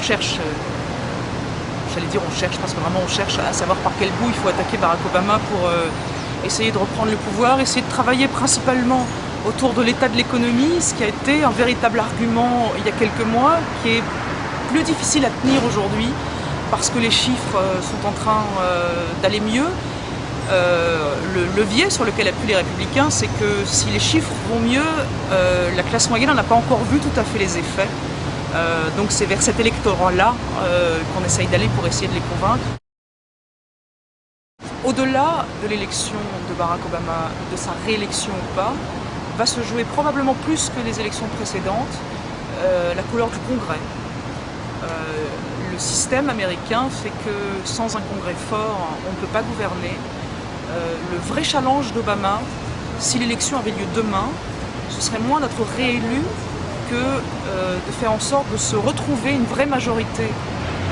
cherche, j'allais dire on cherche, parce que vraiment on cherche à savoir par quel bout il faut attaquer Barack Obama pour essayer de reprendre le pouvoir, essayer de travailler principalement autour de l'état de l'économie, ce qui a été un véritable argument il y a quelques mois, qui est plus difficile à tenir aujourd'hui, parce que les chiffres sont en train d'aller mieux. Le levier sur lequel appuient les Républicains, c'est que si les chiffres vont mieux, la classe moyenne n'a pas encore vu tout à fait les effets. Donc c'est vers cet électorat-là qu'on essaye d'aller pour essayer de les convaincre. Au-delà de l'élection de Barack Obama, de sa réélection ou pas, va se jouer probablement plus que les élections précédentes la couleur du Congrès. Le système américain fait que sans un Congrès fort, on ne peut pas gouverner. Le vrai challenge d'Obama, si l'élection avait lieu demain, ce serait moins d'être réélu que de faire en sorte de se retrouver une vraie majorité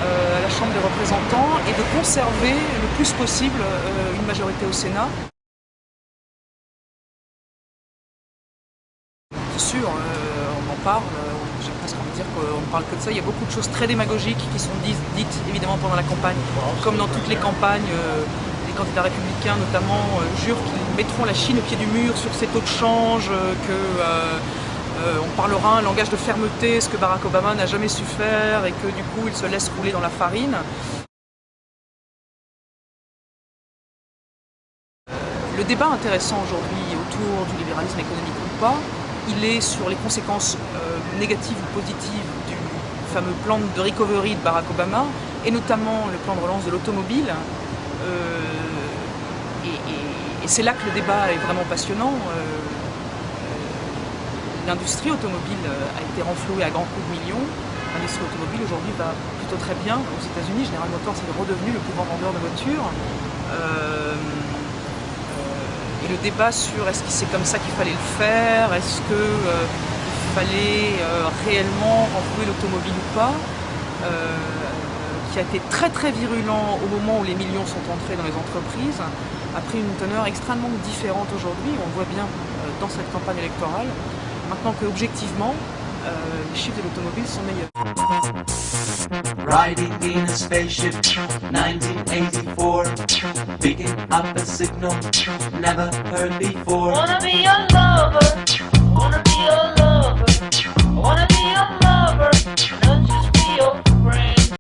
à la Chambre des représentants et de conserver le plus possible une majorité au Sénat. C'est sûr, on en parle, j'ai presque envie de dire qu'on ne parle que de ça. Il y a beaucoup de choses très démagogiques qui sont dites évidemment pendant la campagne, comme dans toutes les campagnes. Les candidats républicains notamment jurent qu'ils mettront la Chine au pied du mur sur ces taux de change, on parlera un langage de fermeté, ce que Barack Obama n'a jamais su faire, et que du coup il se laisse rouler dans la farine. Le débat intéressant aujourd'hui autour du libéralisme économique ou pas, il est sur les conséquences négatives ou positives du fameux plan de recovery de Barack Obama, et notamment le plan de relance de l'automobile. Et c'est là que le débat est vraiment passionnant. L'industrie automobile a été renflouée à grands coups de millions. L'industrie automobile aujourd'hui va plutôt très bien aux États-Unis. General Motors est redevenu le plus grand vendeur de voitures. Et le débat sur est-ce que c'est comme ça qu'il fallait le faire, est-ce qu'il fallait réellement renflouer l'automobile ou pas, qui a été très très virulent au moment où les millions sont entrés dans les entreprises, a pris une teneur extrêmement différente aujourd'hui. On le voit bien dans cette campagne électorale. Maintenant qu'objectivement, les chiffres de l'automobile sont meilleurs. Riding in a spaceship, 1984, picking up a signal never heard before. Wanna be your lover, wanna be your lover, wanna be your lover, not just be your friend.